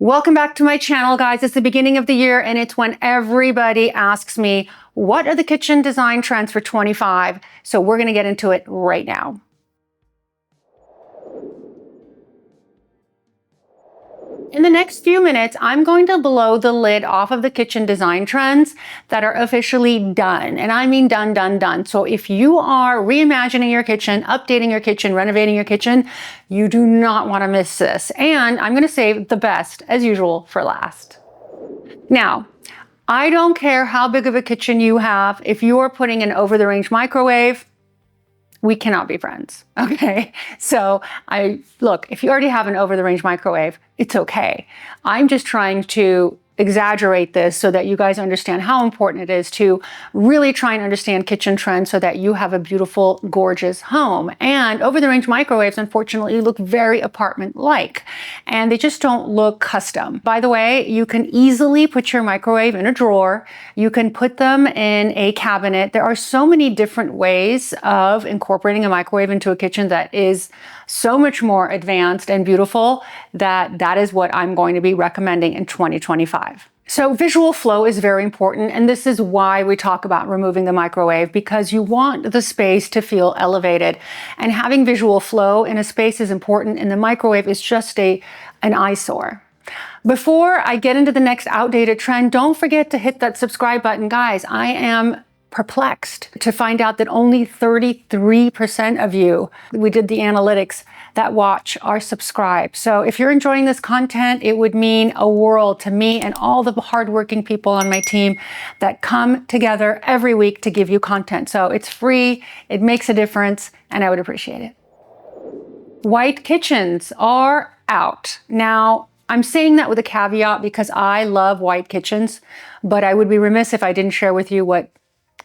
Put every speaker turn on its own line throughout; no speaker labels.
Welcome back to my channel, guys. It's the beginning of the year and it's when everybody asks me, what are the kitchen design trends for 25? So we're gonna get into it right now. In the next few minutes, I'm going to blow the lid off of the kitchen design trends that are officially done. And I mean done, done, done. So if you are reimagining your kitchen, updating your kitchen, renovating your kitchen, you do not want to miss this. And I'm going to save the best, as usual, for last. Now, I don't care how big of a kitchen you have. If you are putting an over-the-range microwave, we cannot be friends, okay? So look, if you already have an over-the-range microwave, it's okay. I'm just trying to exaggerate this so that you guys understand how important it is to really try and understand kitchen trends so that you have a beautiful, gorgeous home. And over-the-range microwaves, unfortunately, look very apartment-like, and they just don't look custom. By the way, you can easily put your microwave in a drawer. You can put them in a cabinet. There are so many different ways of incorporating a microwave into a kitchen that is so much more advanced and beautiful that is what I'm going to be recommending in 2025. So visual flow is very important, and this is why we talk about removing the microwave, because you want the space to feel elevated, and having visual flow in a space is important, and the microwave is just an eyesore. Before I get into the next outdated trend, don't forget to hit that subscribe button. Guys, I am perplexed to find out that only 33% of you, we did the analytics, that watch are subscribed. So if you're enjoying this content, it would mean a world to me and all the hardworking people on my team that come together every week to give you content. So it's free, it makes a difference, and I would appreciate it. White kitchens are out. Now, I'm saying that with a caveat because I love white kitchens, but I would be remiss if I didn't share with you what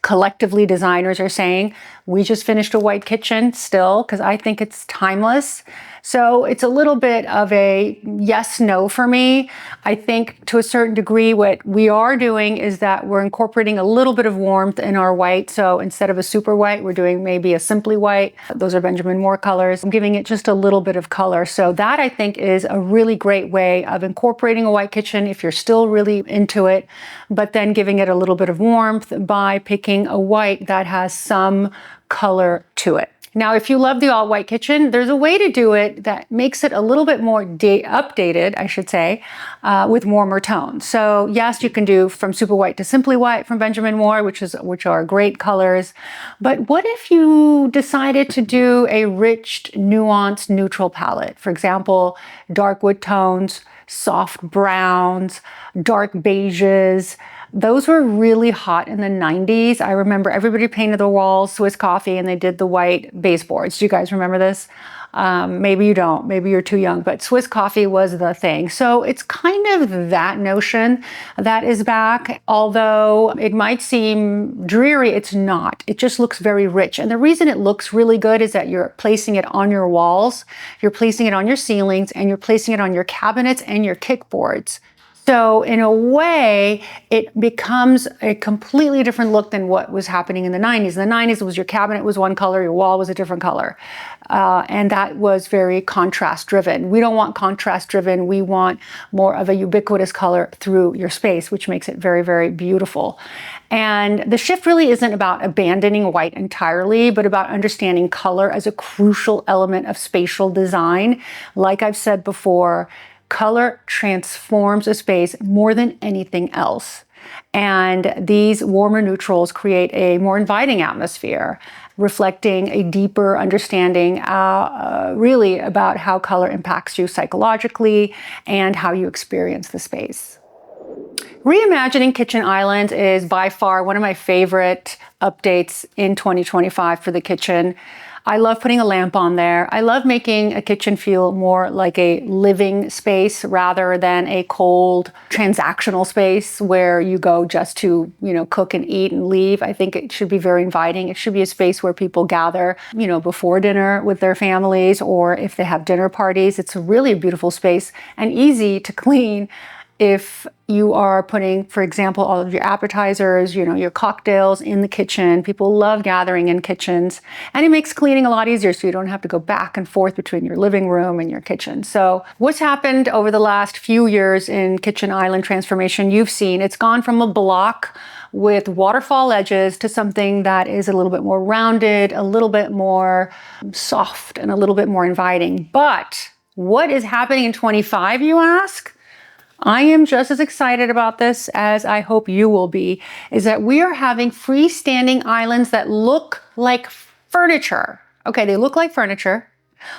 collectively designers are saying. We just finished a white kitchen still because I think it's timeless. So it's a little bit of a yes, no for me. I think to a certain degree what we are doing is that we're incorporating a little bit of warmth in our white. So instead of a super white, we're doing maybe a simply white. Those are Benjamin Moore colors. I'm giving it just a little bit of color. So that I think is a really great way of incorporating a white kitchen if you're still really into it, but then giving it a little bit of warmth by picking a white that has some color to it. Now, if you love the all-white kitchen, there's a way to do it that makes it a little bit more updated, I should say, with warmer tones. So yes, you can do from super white to simply white from Benjamin Moore, which are great colors. But what if you decided to do a rich, nuanced, neutral palette? For example, dark wood tones, soft browns, dark beiges. Those were really hot in the 90s. I remember everybody painted the walls Swiss coffee and they did the white baseboards. Do you guys remember this? Maybe you don't, maybe you're too young, but Swiss coffee was the thing. So it's kind of that notion that is back. Although it might seem dreary, it's not. It just looks very rich. And the reason it looks really good is that you're placing it on your walls, you're placing it on your ceilings, and you're placing it on your cabinets and your kickboards. So in a way, it becomes a completely different look than what was happening in the 90s. In the 90s, it was your cabinet was one color, your wall was a different color. And that was very contrast driven. We don't want contrast driven. We want more of a ubiquitous color through your space, which makes it very, very beautiful. And the shift really isn't about abandoning white entirely, but about understanding color as a crucial element of spatial design. Like I've said before, color transforms a space more than anything else. And these warmer neutrals create a more inviting atmosphere, reflecting a deeper understanding really about how color impacts you psychologically and how you experience the space. Reimagining kitchen islands is by far one of my favorite updates in 2025 for the kitchen. I love putting a lamp on there. I love making a kitchen feel more like a living space rather than a cold transactional space where you go just to, cook and eat and leave. I think it should be very inviting. It should be a space where people gather, before dinner with their families, or if they have dinner parties. It's a really beautiful space and easy to clean if You are putting, for example, all of your appetizers, your cocktails in the kitchen. People love gathering in kitchens, and it makes cleaning a lot easier so you don't have to go back and forth between your living room and your kitchen. So what's happened over the last few years in kitchen island transformation, you've seen it's gone from a block with waterfall edges to something that is a little bit more rounded, a little bit more soft, and a little bit more inviting. But what is happening in 25, you ask? I am just as excited about this as I hope you will be, is that we are having freestanding islands that look like furniture. Okay, they look like furniture,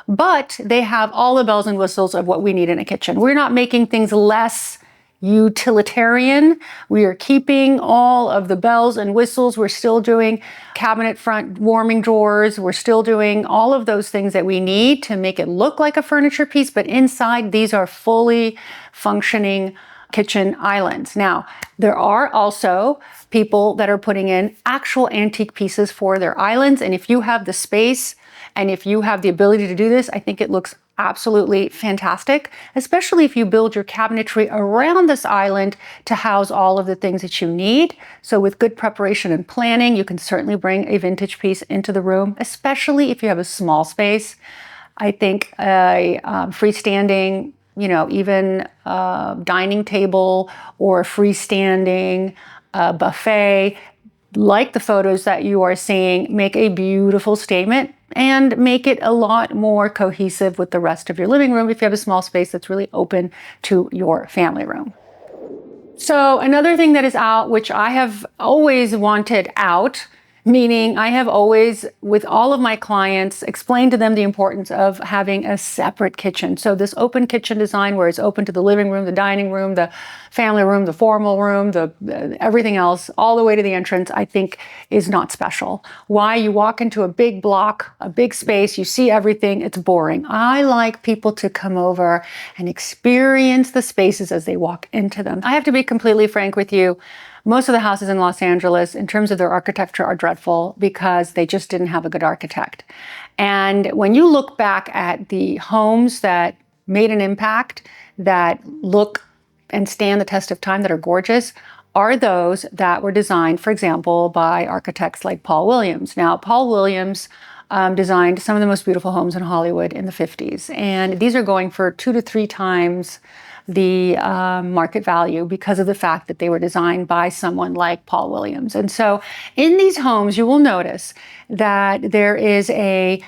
but they have all the bells and whistles of what we need in a kitchen. We're not making things less utilitarian. We are keeping all of the bells and whistles. We're still doing cabinet front warming drawers. We're still doing all of those things that we need to make it look like a furniture piece, but inside these are fully functioning kitchen islands. Now, there are also people that are putting in actual antique pieces for their islands. And if you have the space and if you have the ability to do this, I think it looks absolutely fantastic, especially if you build your cabinetry around this island to house all of the things that you need. So with good preparation and planning, you can certainly bring a vintage piece into the room, especially if you have a small space. I think a freestanding, even dining table or freestanding buffet, like the photos that you are seeing, make a beautiful statement and make it a lot more cohesive with the rest of your living room if you have a small space that's really open to your family room. So another thing that is out, which I have always wanted out, meaning I have always, with all of my clients, explained to them the importance of having a separate kitchen. So this open kitchen design where it's open to the living room, the dining room, the family room, the formal room, everything else, all the way to the entrance, I think is not special. Why? You walk into a big block, a big space, you see everything, it's boring. I like people to come over and experience the spaces as they walk into them. I have to be completely frank with you. Most of the houses in Los Angeles, in terms of their architecture, are dreadful because they just didn't have a good architect. And when you look back at the homes that made an impact, that look and stand the test of time, that are gorgeous, are those that were designed, for example, by architects like Paul Williams. Now, Paul Williams designed some of the most beautiful homes in Hollywood in the 50s. And these are going for 2 to 3 times the market value because of the fact that they were designed by someone like Paul Williams. And so in these homes, you will notice that there is an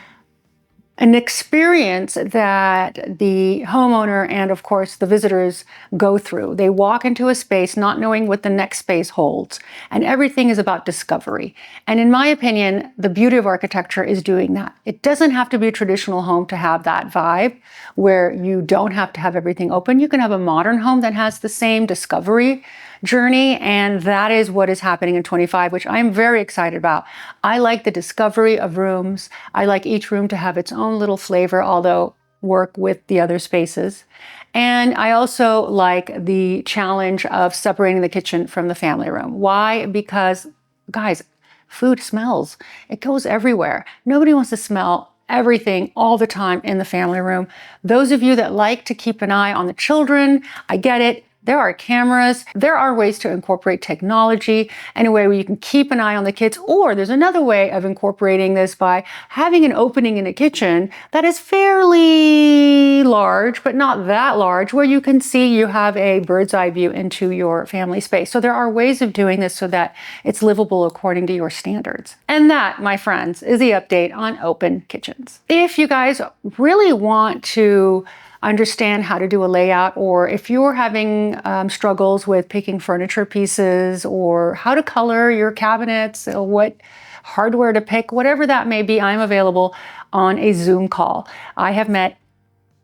experience that the homeowner and of course the visitors go through. They walk into a space not knowing what the next space holds, and everything is about discovery. And in my opinion, the beauty of architecture is doing that. It doesn't have to be a traditional home to have that vibe where you don't have to have everything open. You can have a modern home that has the same discovery journey, and that is what is happening in 25, which I'm very excited about. I like the discovery of rooms. I like each room to have its own little flavor, although work with the other spaces. And I also like the challenge of separating the kitchen from the family room. Why? Because, guys, food smells. It goes everywhere. Nobody wants to smell everything all the time in the family room. Those of you that like to keep an eye on the children, I get it. There are cameras. There are ways to incorporate technology in a way where you can keep an eye on the kids. Or there's another way of incorporating this by having an opening in a kitchen that is fairly large, but not that large, where you can see you have a bird's eye view into your family space. So there are ways of doing this so that it's livable according to your standards. And that, my friends, is the update on open kitchens. If you guys really want to understand how to do a layout, or if you're having struggles with picking furniture pieces or how to color your cabinets, or what hardware to pick, whatever that may be, I'm available on a Zoom call. I have met,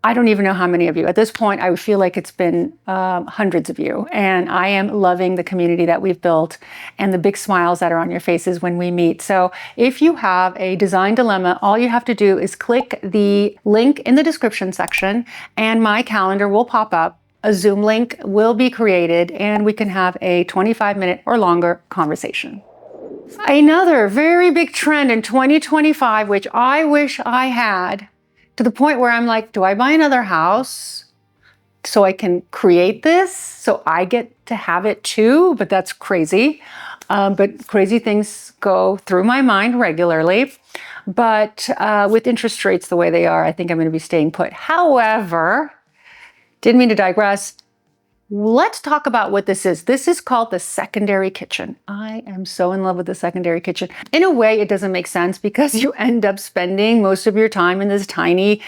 I don't even know how many of you. At this point, I feel like it's been hundreds of you, and I am loving the community that we've built and the big smiles that are on your faces when we meet. So if you have a design dilemma, all you have to do is click the link in the description section and my calendar will pop up. A Zoom link will be created and we can have a 25-minute or longer conversation. Another very big trend in 2025, which I wish I had, to the point where I'm like, do I buy another house? so I can create this, so I get to have it too, but that's crazy. But crazy things go through my mind regularly. But with interest rates the way they are, I think I'm going to be staying put. However, didn't mean to digress. Let's talk about what this is. This is called the secondary kitchen. I am so in love with the secondary kitchen. In a way, it doesn't make sense because you end up spending most of your time in this tiny,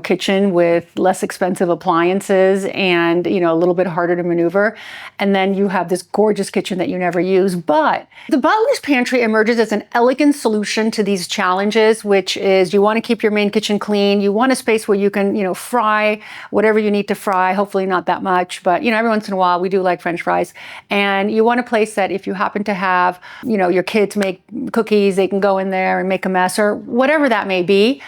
kitchen with less expensive appliances and, a little bit harder to maneuver. And then you have this gorgeous kitchen that you never use. But the butler's pantry emerges as an elegant solution to these challenges, which is you want to keep your main kitchen clean. You want a space where you can, fry whatever you need to fry, hopefully not that much, but every once in a while we do like French fries. And you want a place that if you happen to have, your kids make cookies, they can go in there and make a mess or whatever that may be.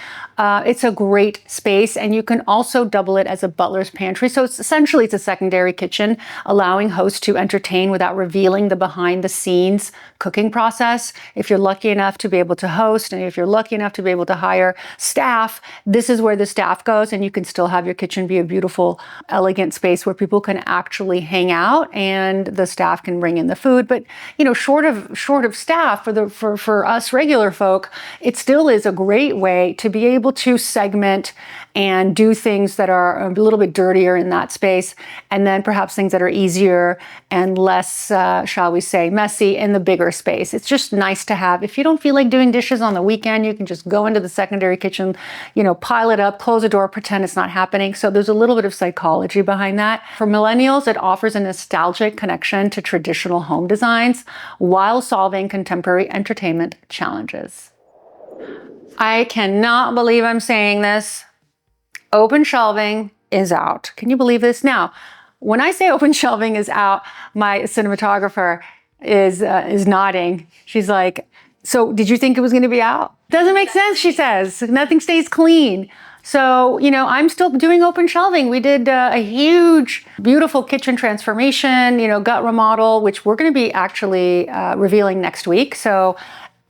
It's a great space, and you can also double it as a butler's pantry. So it's a secondary kitchen, allowing hosts to entertain without revealing the behind the scenes cooking process. If you're lucky enough to be able to host, and if you're lucky enough to be able to hire staff, this is where the staff goes, and you can still have your kitchen be a beautiful, elegant space where people can actually hang out and the staff can bring in the food. But short of staff, for us regular folk, it still is a great way to be able to segment and do things that are a little bit dirtier in that space, and then perhaps things that are easier and less, shall we say, messy in the bigger space. It's just nice to have. If you don't feel like doing dishes on the weekend, you can just go into the secondary kitchen, pile it up, close the door, pretend it's not happening. So there's a little bit of psychology behind that. For millennials, it offers a nostalgic connection to traditional home designs while solving contemporary entertainment challenges. I cannot believe I'm saying this. Open shelving is out. Can you believe this? Now, when I say open shelving is out, my cinematographer is nodding. She's like, so did you think it was going to be out? Doesn't make sense, she says. Nothing stays clean. So, I'm still doing open shelving. We did a huge, beautiful kitchen transformation, gut remodel, which we're going to be actually revealing next week. So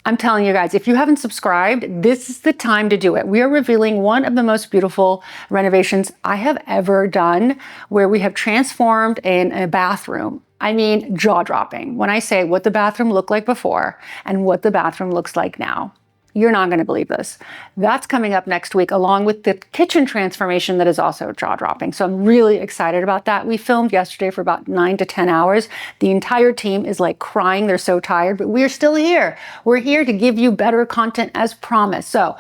I'm telling you guys, if you haven't subscribed, this is the time to do it. We are revealing one of the most beautiful renovations I have ever done, where we have transformed in a bathroom. I mean, jaw-dropping. When I say what the bathroom looked like before and what the bathroom looks like now. You're not going to believe this. That's coming up next week, along with the kitchen transformation that is also jaw-dropping. So I'm really excited about that. We filmed yesterday for about 9 to 10 hours. The entire team is like crying. They're so tired, but we're still here. We're here to give you better content as promised. So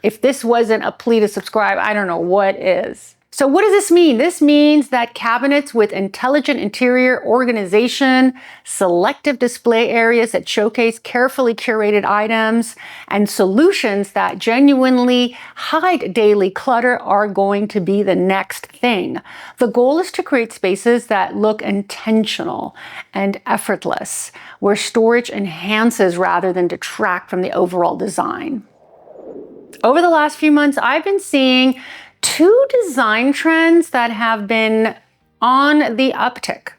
if this wasn't a plea to subscribe, I don't know what is. So what does this mean? This means that cabinets with intelligent interior organization, selective display areas that showcase carefully curated items, and solutions that genuinely hide daily clutter are going to be the next thing. The goal is to create spaces that look intentional and effortless, where storage enhances rather than detract from the overall design. Over the last few months, I've been seeing two design trends that have been on the uptick,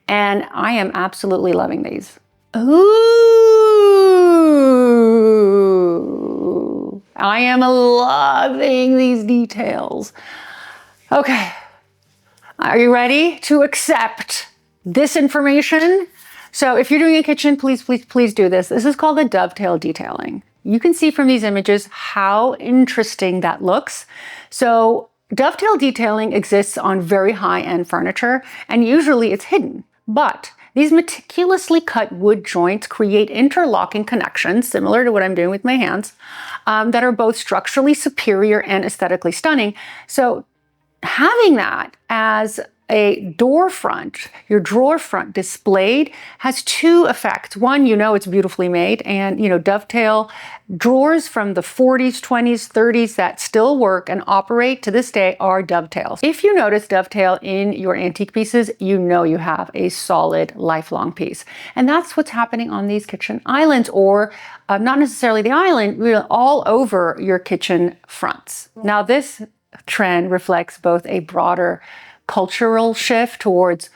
and I am absolutely loving these. Ooh, I am loving these details. Okay, are you ready to accept this information? So if you're doing a kitchen, please do this. This is called the Dovetail Detailing. You can see from these images how interesting that looks. So dovetail detailing exists on very high-end furniture, and usually it's hidden. But these meticulously cut wood joints create interlocking connections, similar to what I'm doing with my hands, that are both structurally superior and aesthetically stunning. So having that as a door front, your drawer front displayed, has two effects. One, it's beautifully made, and dovetail drawers from the 40s, 20s, 30s that still work and operate to this day are dovetails. If you notice dovetail in your antique pieces, you have a solid lifelong piece. And that's what's happening on these kitchen islands, or not necessarily the island, all over your kitchen fronts. Now, this trend reflects both a broader cultural shift towards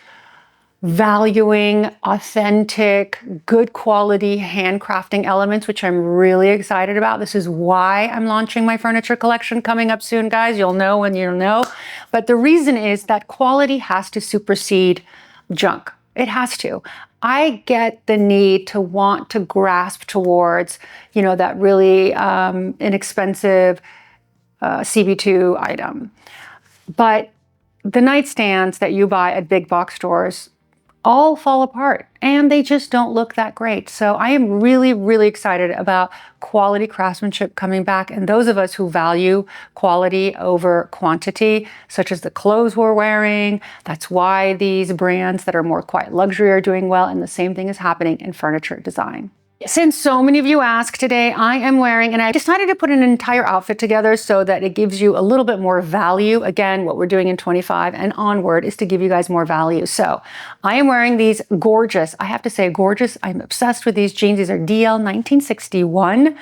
valuing authentic, good quality handcrafting elements, which I'm really excited about. This is why I'm launching my furniture collection coming up soon, guys. You'll know when you know. But the reason is that quality has to supersede junk. It has to. I get the need to want to grasp towards, you know, that really inexpensive CB2 item. But the nightstands that you buy at big box stores all fall apart and they just don't look that great. So I am really, really excited about quality craftsmanship coming back. And those of us who value quality over quantity, such as the clothes we're wearing, that's why these brands that are more quite luxury are doing well. And the same thing is happening in furniture design. Since so many of you asked today, I am wearing, and I decided to put an entire outfit together so that it gives you a little bit more value. Again, what we're doing in 25 and onward is to give you guys more value. So I am wearing these gorgeous, I have to say gorgeous, I'm obsessed with these jeans. These are DL 1961.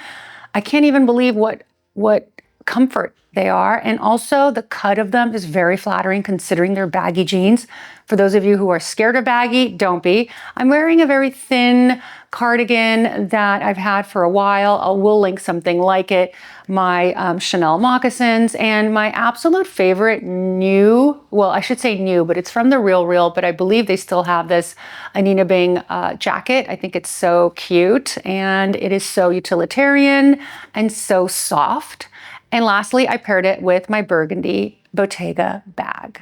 I can't even believe what comfort they are. And also the cut of them is very flattering considering they're baggy jeans. For those of you who are scared of baggy, don't be. I'm wearing a very thin cardigan that I've had for a while. I will link something like it. My Chanel moccasins and my absolute favorite new, well, I should say new, but it's from the Real, but I believe they still have this Nina Bing jacket. I think it's so cute and it is so utilitarian and so soft. And lastly, I paired it with my burgundy Bottega bag.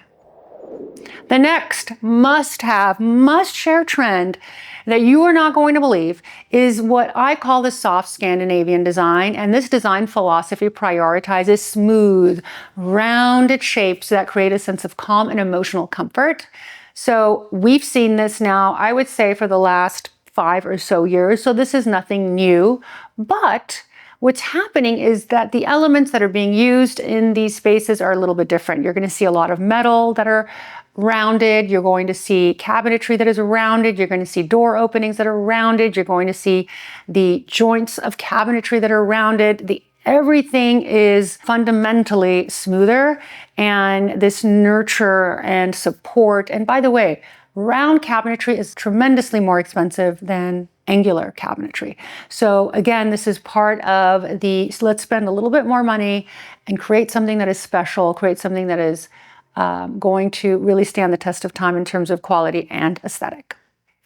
The next must-have, must-share trend that you are not going to believe is what I call the soft Scandinavian design. And this design philosophy prioritizes smooth, rounded shapes that create a sense of calm and emotional comfort. So we've seen this now, I would say, for the last 5 or so years. So this is nothing new, but what's happening is that the elements that are being used in these spaces are a little bit different. You're going to see a lot of metal that are rounded. You're going to see cabinetry that is rounded. You're going to see door openings that are rounded. You're going to see the joints of cabinetry that are rounded. Everything is fundamentally smoother, and this nurture and support. And by the way, round cabinetry is tremendously more expensive than angular cabinetry. So again, this is part of the, so let's spend a little bit more money and create something that is special, create something that is going to really stand the test of time in terms of quality and aesthetic.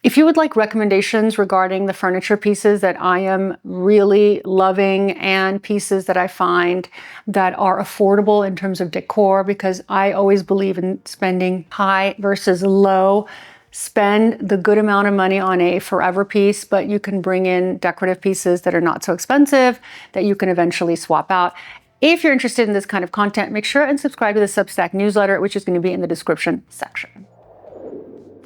If you would like recommendations regarding the furniture pieces that I am really loving and pieces that I find that are affordable in terms of decor, because I always believe in spending high versus low. Spend the good amount of money on a forever piece, but you can bring in decorative pieces that are not so expensive that you can eventually swap out. If you're interested in this kind of content, make sure and subscribe to the Substack newsletter, which is going to be in the description section.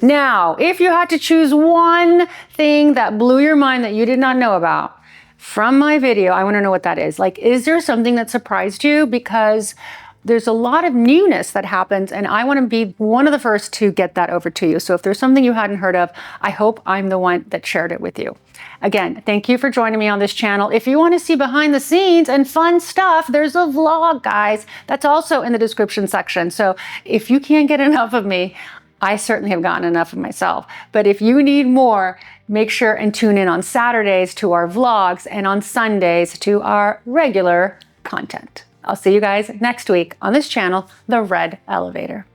Now, if you had to choose one thing that blew your mind that you did not know about from my video, I want to know what that is. Like, is there something that surprised you? Because there's a lot of newness that happens, and I want to be one of the first to get that over to you. So if there's something you hadn't heard of, I hope I'm the one that shared it with you. Again, thank you for joining me on this channel. If you want to see behind the scenes and fun stuff, there's a vlog, guys. That's also in the description section. So if you can't get enough of me, I certainly have gotten enough of myself. But if you need more, make sure and tune in on Saturdays to our vlogs and on Sundays to our regular content. I'll see you guys next week on this channel, The Red Elevator.